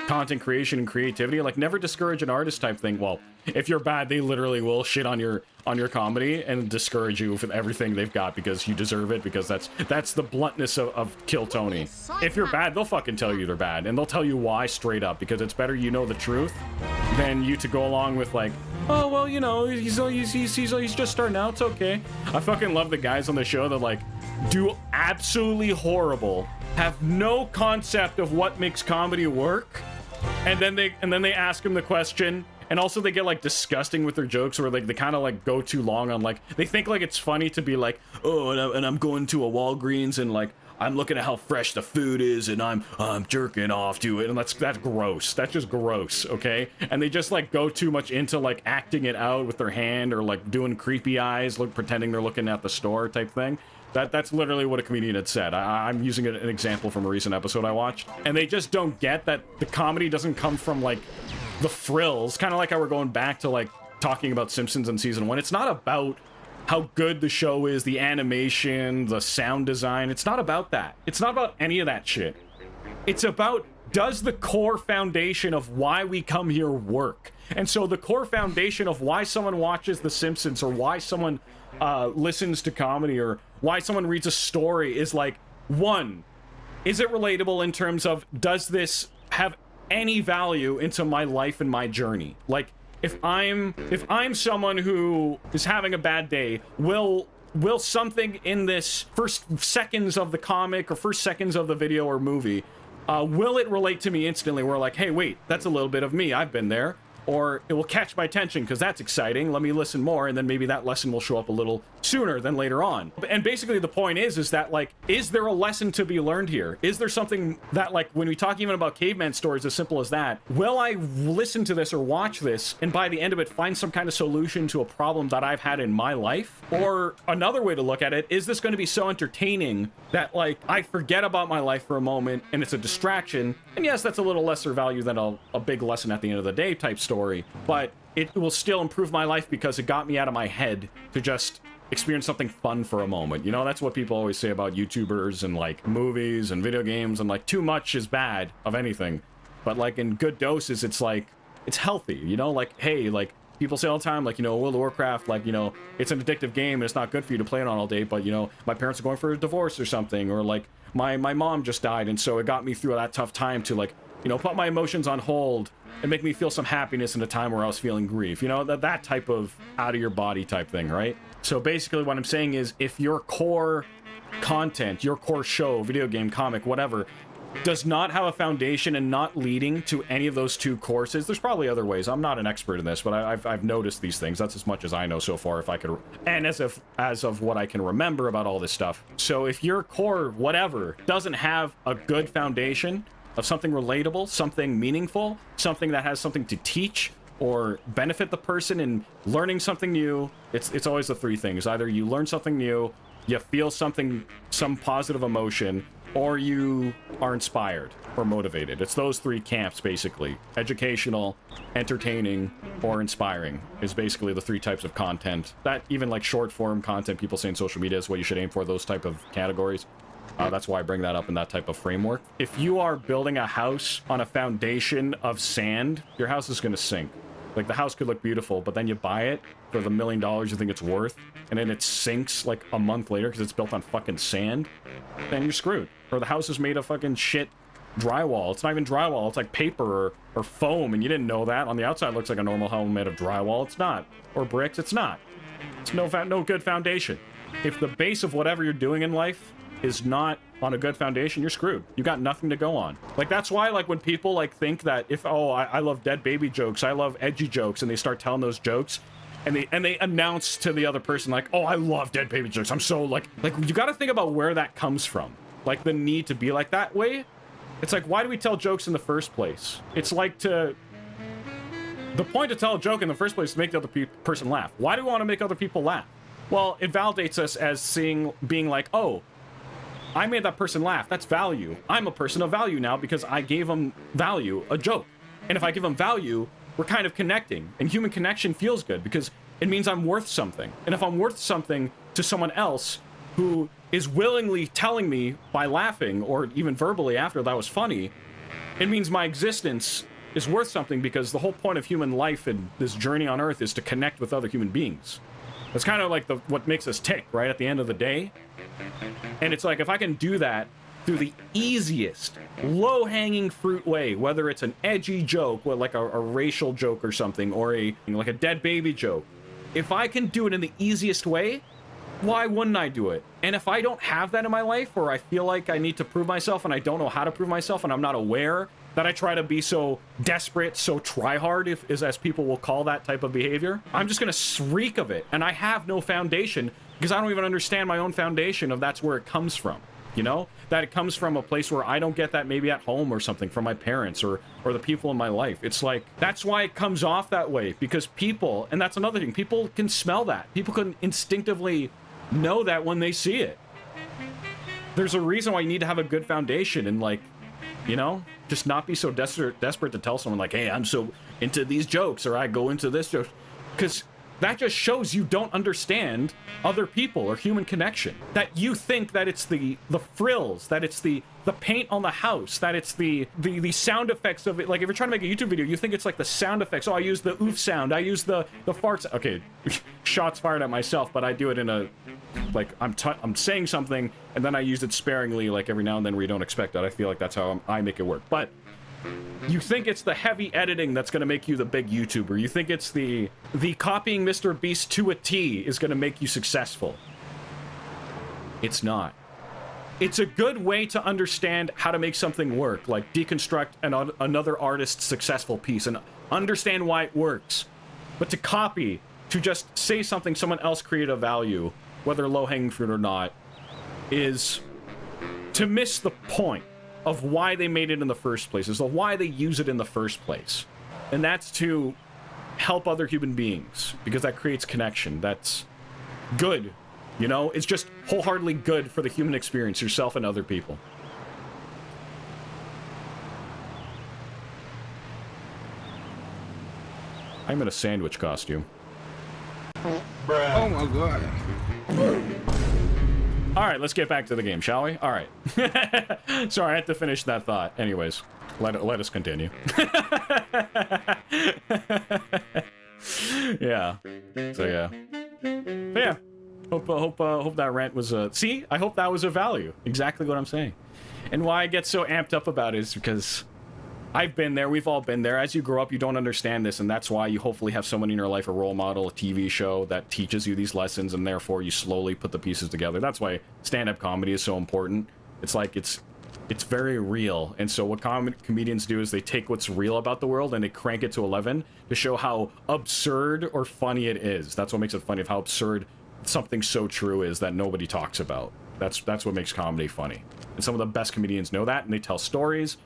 content creation and creativity. Like, never discourage an artist type thing. Well, if you're bad, they literally will shit on your comedy and discourage you with everything they've got because you deserve it, because that's the bluntness of Kill Tony. If you're bad, they'll fucking tell you they're bad, and they'll tell you why straight up, because it's better you know the truth than you to go along with like, oh well, you know, he's just starting out, it's okay. I fucking love the guys on the show that like do absolutely horrible, have no concept of what makes comedy work, and then they ask him the question. And also they get like disgusting with their jokes, where like they kind of like go too long on like, they think like it's funny to be like, oh, and I'm going to a Walgreens and like I'm looking at how fresh the food is and I'm jerking off to it, and that's gross. That's just gross, okay? And they just like go too much into like acting it out with their hand or like doing creepy eyes, pretending they're looking at the store type thing. That's literally what a comedian had said. I'm using an example from a recent episode I watched, and they just don't get that the comedy doesn't come from like the frills, kind of like how we're going back to like talking about Simpsons in season 1. It's not about how good the show is, the animation, the sound design. It's not about that. It's not about any of that shit. It's about, does the core foundation of why we come here work? And so the core foundation of why someone watches The Simpsons, or why someone listens to comedy, or why someone reads a story is like, one, is it relatable in terms of, does this have any value into my life and my journey? Like, if I'm someone who is having a bad day, will something in this first seconds of the comic or first seconds of the video or movie, will it relate to me instantly? Where like, hey, wait, that's a little bit of me, I've been there. Or it will catch my attention because that's exciting, let me listen more, and then maybe that lesson will show up a little sooner than later on. And basically the point is that like, is there a lesson to be learned here? Is there something that like, when we talk even about caveman stories as simple as that, will I listen to this or watch this and by the end of it find some kind of solution to a problem that I've had in my life? Or another way to look at it, is this going to be so entertaining that like I forget about my life for a moment and it's a distraction? And yes, that's a little lesser value than a big lesson at the end of the day type story, but it will still improve my life because it got me out of my head to just experience something fun for a moment. You know, that's what people always say about YouTubers and like movies and video games, and like too much is bad of anything, but like in good doses it's like, it's healthy, you know? Like, hey, like people say all the time, like, you know, World of Warcraft, like, you know, it's an addictive game and it's not good for you to play it on all day, but you know, my parents are going for a divorce or something, or like my mom just died, and so it got me through that tough time to like, you know, put my emotions on hold and make me feel some happiness in a time where I was feeling grief, you know, that type of out of your body type thing, right? So basically what I'm saying is, if your core content, your core show, video game, comic, whatever, does not have a foundation and not leading to any of those two courses, there's probably other ways. I'm not an expert in this, but I've noticed these things. That's as much as I know so far, if I could, and as of what I can remember about all this stuff. So if your core whatever doesn't have a good foundation of something relatable, something meaningful, something that has something to teach or benefit the person in learning something new, it's always the three things. Either you learn something new, you feel something, some positive emotion, or you are inspired or motivated. It's those three camps, basically. Educational, entertaining, or inspiring is basically the three types of content. That even like short form content people say in social media is what you should aim for, those type of categories. That's why I bring that up in that type of framework. If you are building a house on a foundation of sand, your house is going to sink. Like, the house could look beautiful, but then you buy it for the $1 million you think it's worth, and then it sinks like a month later because it's built on fucking sand, then you're screwed. Or the house is made of fucking shit drywall. It's not even drywall, it's like paper or foam, and you didn't know that. On the outside, it looks like a normal home made of drywall. It's not. Or bricks. It's not. It's no good foundation. If the base of whatever you're doing in life is not on a good foundation, you're screwed. You got nothing to go on. Like, that's why, like, when people like think that if, oh, I love dead baby jokes, I love edgy jokes, and they start telling those jokes, and they announce to the other person like, oh, I love dead baby jokes, I'm so like you got to think about where that comes from. Like, the need to be like that way. It's like, why do we tell jokes in the first place? It's like the point to tell a joke in the first place is to make the other person laugh. Why do we want to make other people laugh? Well, it validates us as being like, oh, I made that person laugh. That's value. I'm a person of value now because I gave them value, a joke. And if I give them value, we're kind of connecting. And human connection feels good because it means I'm worth something. And if I'm worth something to someone else who is willingly telling me by laughing or even verbally after that was funny, it means my existence is worth something because the whole point of human life and this journey on Earth is to connect with other human beings. It's kind of like what makes us tick, right, at the end of the day. And it's like, if I can do that through the easiest, low-hanging fruit way, whether it's an edgy joke, or like a racial joke or something, or like a dead baby joke, if I can do it in the easiest way, why wouldn't I do it? And if I don't have that in my life, or I feel like I need to prove myself and I don't know how to prove myself and I'm not aware that I try to be so desperate, so try-hard, as people will call that type of behavior, I'm just gonna shriek of it. And I have no foundation because I don't even understand my own foundation of that's where it comes from. You know? That it comes from a place where I don't get that maybe at home or something from my parents or the people in my life. It's like, that's why it comes off that way, because people, and that's another thing, people can smell that. People can instinctively know that when they see it. There's a reason why you need to have a good foundation and, like, you know, just not be so desperate to tell someone like, hey, I'm so into these jokes, or I go into this joke, because that just shows you don't understand other people or human connection. That you think that it's the frills, that it's the paint on the house, that it's the sound effects of it. Like, if you're trying to make a YouTube video, you think it's like the sound effects. Oh, I use the oof sound, I use the farts. Okay, shots fired at myself, but I do it in a, like, I'm saying something and then I use it sparingly, like every now and then where you don't expect that. I feel like that's how I make it work. But you think it's the heavy editing that's going to make you the big YouTuber. You think it's the copying Mr. Beast to a T is going to make you successful. It's not. It's a good way to understand how to make something work, like deconstruct another artist's successful piece and understand why it works. But to copy, to just say something someone else created a value, whether low-hanging fruit or not, is to miss the point of why they made it in the first place, is why they use it in the first place. And that's to help other human beings, because that creates connection. That's good, you know? It's just wholeheartedly good for the human experience, yourself and other people. I'm in a sandwich costume. Bruh. Oh my god. All right, let's get back to the game, shall we? All right. Sorry, I had to finish that thought. Anyways, let us continue. Yeah. So yeah. But yeah. Hope that rant was see, I hope that was of value. Exactly what I'm saying. And why I get so amped up about it is because I've been there, we've all been there. As you grow up, you don't understand this, and that's why you hopefully have someone in your life, a role model, a TV show that teaches you these lessons, and therefore you slowly put the pieces together. That's why stand-up comedy is so important. It's like, it's It's very real. And so what comedians do is they take what's real about the world and they crank it to 11 to show how absurd or funny it is. That's what makes it funny, of how absurd something so true is that nobody talks about. That's what makes comedy funny. And some of the best comedians know that, and they tell stories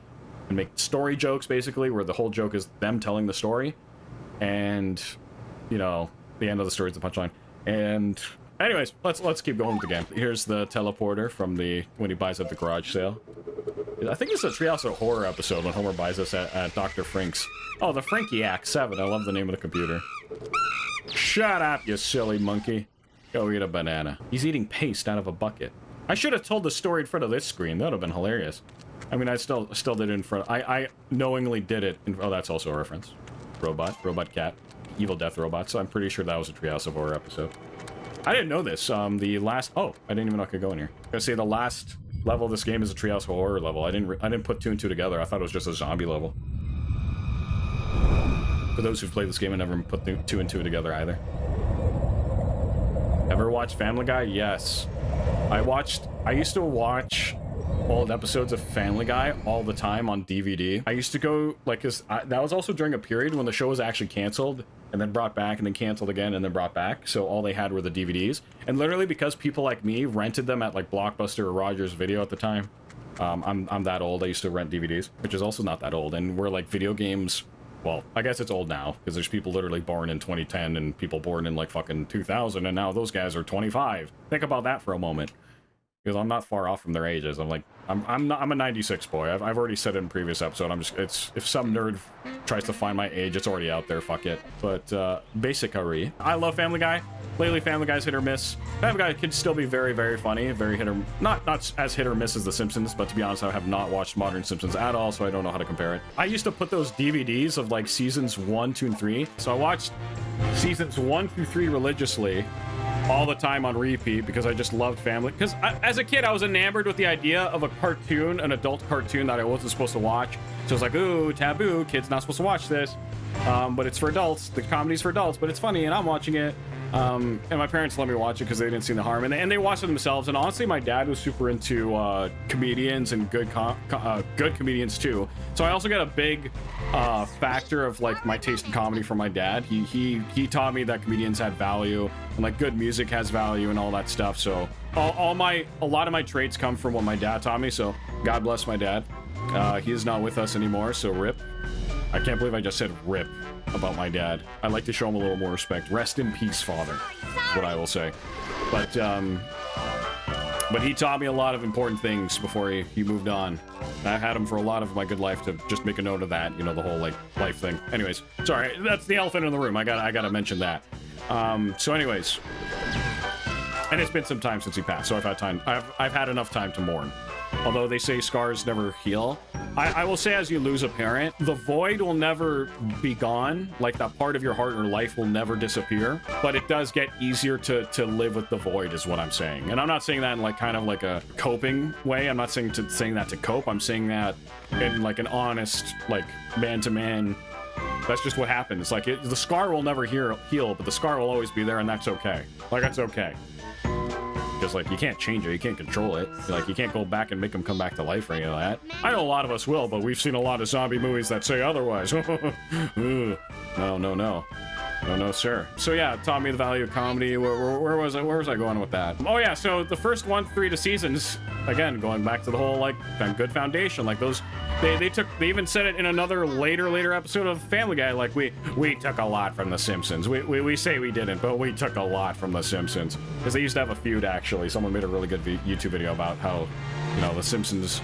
and make story jokes, basically, where the whole joke is them telling the story. And, you know, the end of the story is the punchline. And anyways, let's keep going with the game. Here's the teleporter from when he buys at the garage sale. I think it's a Treehouse of Horror episode when Homer buys us at Dr. Frink's. Oh, the Frankiac 7. I love the name of the computer. Shut up, you silly monkey. Go eat a banana. He's eating paste out of a bucket. I should have told the story in front of this screen. That would have been hilarious. I mean, I still did it in front. I knowingly did it. Oh, that's also a reference. Robot cat. Evil death robot. So I'm pretty sure that was a Treehouse of Horror episode. I didn't know this. The last... Oh, I didn't even know I could go in here. I was gonna say the last level of this game is a Treehouse of Horror level. I didn't put 2 and 2 together. I thought it was just a zombie level. For those who've played this game, I never put 2 and 2 together either. Ever watched Family Guy? Yes. I used to watch old episodes of Family Guy all the time on DVD. I used to go, like, that was also during a period when the show was actually canceled and then brought back and then canceled again and then brought back. So all they had were the DVDs. And literally because people like me rented them at like Blockbuster or Rogers Video at the time. I'm that old. I used to rent DVDs, which is also not that old. And we're like video games. Well, I guess it's old now because there's people literally born in 2010 and people born in like fucking 2000. And now those guys are 25. Think about that for a moment. Because I'm not far off from their ages. I'm a 96 boy. I've already said it in previous episode. If some nerd tries to find my age, it's already out there. Fuck it. But basically, I love Family Guy. Lately, Family Guy's hit or miss. Family Guy can still be very, very funny. Very hit or not as hit or miss as The Simpsons. But to be honest, I have not watched modern Simpsons at all, so I don't know how to compare it. I used to put those DVDs of like seasons 1, 2, and 3. So I watched seasons 1 through 3 religiously. All the time on repeat because I just loved Family. Because as a kid, I was enamored with the idea of a cartoon, an adult cartoon that I wasn't supposed to watch. So it's like, ooh, taboo, kids not supposed to watch this. But it's for adults. The comedy's for adults, but it's funny and I'm watching it. And my parents let me watch it because they didn't see the harm. And they watched it themselves. And honestly, my dad was super into comedians and good comedians too. So I also got a big factor of like my taste in comedy from my dad. He taught me that comedians had value and like good music has value and all that stuff. So a lot of my traits come from what my dad taught me. So God bless my dad. He is not with us anymore. So rip. I can't believe I just said rip about my dad. I'd like to show him a little more respect. Rest in peace, father, is what I will say. But he taught me a lot of important things before he moved on. I had him for a lot of my good life to just make a note of that, you know, the whole like life thing. Anyways, sorry, that's the elephant in the room. I gotta mention that. So anyways, and it's been some time since he passed, so I've had enough time to mourn. Although they say scars never heal. I will say, as you lose a parent, the void will never be gone. Like, that part of your heart or life will never disappear. But it does get easier to live with the void, is what I'm saying. And I'm not saying that in like kind of like a coping way. I'm not saying that to cope. I'm saying that in like an honest, like man-to-man. That's just what happens. Like, the scar will never heal, but the scar will always be there, and that's okay. Like, that's okay. Because, like, you can't change it. You can't control it. Like, you can't go back and make them come back to life or any of that. I know a lot of us will, but we've seen a lot of zombie movies that say otherwise. No, sir. So, yeah, it taught me the value of comedy. Where was I going with that? Oh, yeah, so the first 1-3 to seasons, again, going back to the whole, like, good foundation. Like, those... They even said it in another later episode of Family Guy, like, we took a lot from The Simpsons. We say we didn't, but we took a lot from The Simpsons. Because they used to have a feud, actually. Someone made a really good YouTube video about how, you know, The Simpsons...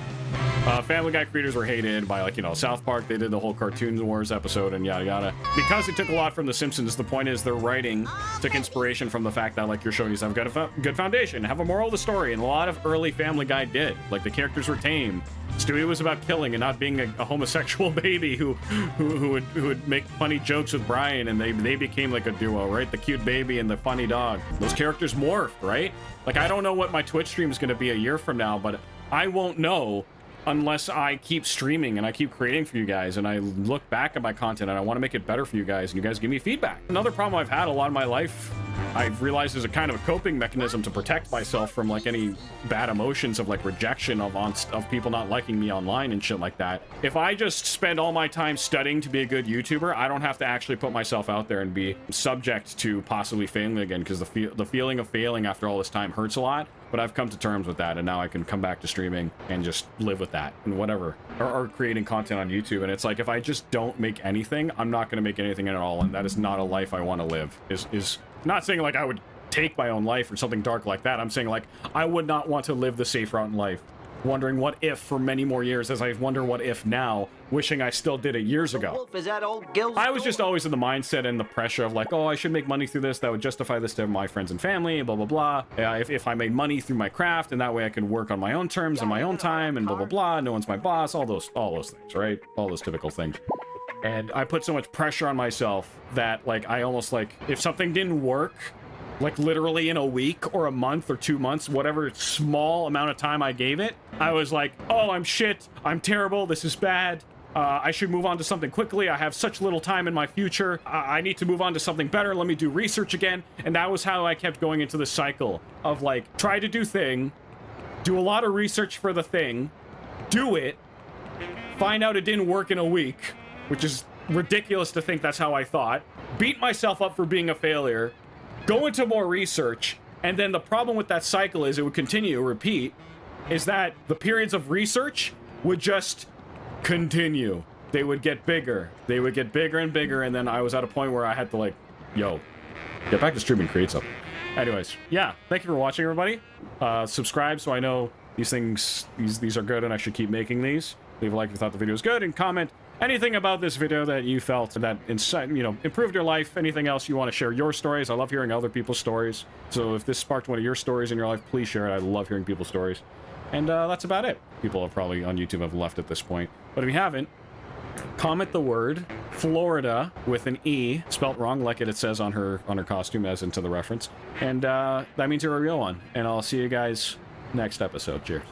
Family Guy creators were hated by, like, you know, South Park. They did the whole Cartoon Wars episode and yada yada. Because they took a lot from The Simpsons, the point is their writing took inspiration from the fact that, like, your show needs to have a good foundation, have a moral of the story, and a lot of early Family Guy did. Like, the characters were tame. Stewie was about killing and not being a homosexual baby who would make funny jokes with Brian, and they became like a duo, right? The cute baby and the funny dog. Those characters morphed, right? Like, I don't know what my Twitch stream is going to be a year from now, but I won't know unless I keep streaming and I keep creating for you guys and I look back at my content and I want to make it better for you guys and you guys give me feedback. Another problem I've had a lot of my life I've realized there's a kind of a coping mechanism to protect myself from like any bad emotions of like rejection of people not liking me online and shit like that. If I just spend all my time studying to be a good YouTuber, I don't have to actually put myself out there and be subject to possibly failing again, because the feeling of failing after all this time hurts a lot. But I've come to terms with that, and now I can come back to streaming and just live with that and whatever, or creating content on YouTube. And it's like, if I just don't make anything, I'm not going to make anything at all, and that is not a life I want to live. Is not saying like I would take my own life or something dark like that. I'm saying like I would not want to live the safe route in life, wondering what if for many more years, as I wonder what if now, wishing I still did it years ago. Wolf, is that old Gil's I was just always in the mindset and the pressure of like, oh, I should make money through this. That would justify this to my friends and family, blah, blah, blah. If I made money through my craft, and that way I could work on my own terms and my own time and blah, blah, blah. No one's my boss, all those things, right? All those typical things. And I put so much pressure on myself that like, I almost like, if something didn't work, like literally in a week or a month or 2 months, whatever small amount of time I gave it, I was like, oh, I'm shit, I'm terrible, this is bad, I should move on to something quickly, I have such little time in my future, I need to move on to something better, let me do research again. And that was how I kept going into the cycle of like, try to do thing, do a lot of research for the thing, do it, find out it didn't work in a week, which is ridiculous to think that's how I thought, beat myself up for being a failure, go into more research, and then the problem with that cycle is it would continue, repeat, is that the periods of research would just continue. They would get bigger. They would get bigger and bigger, and then I was at a point where I had to like, yo, get back to streaming, create something. Anyways, yeah, thank you for watching, everybody. Subscribe so I know these things, these are good and I should keep making these. Leave a like if you thought the video was good, and comment anything about this video that you felt that improved your life. Anything else you want to share your stories. I love hearing other people's stories. So if this sparked one of your stories in your life, please share it. I love hearing people's stories. And that's about it. People have probably on YouTube have left at this point. But if you haven't, comment the word Florida with an E, spelt wrong like it says on her costume, as into the reference. And that means you're a real one. And I'll see you guys next episode. Cheers.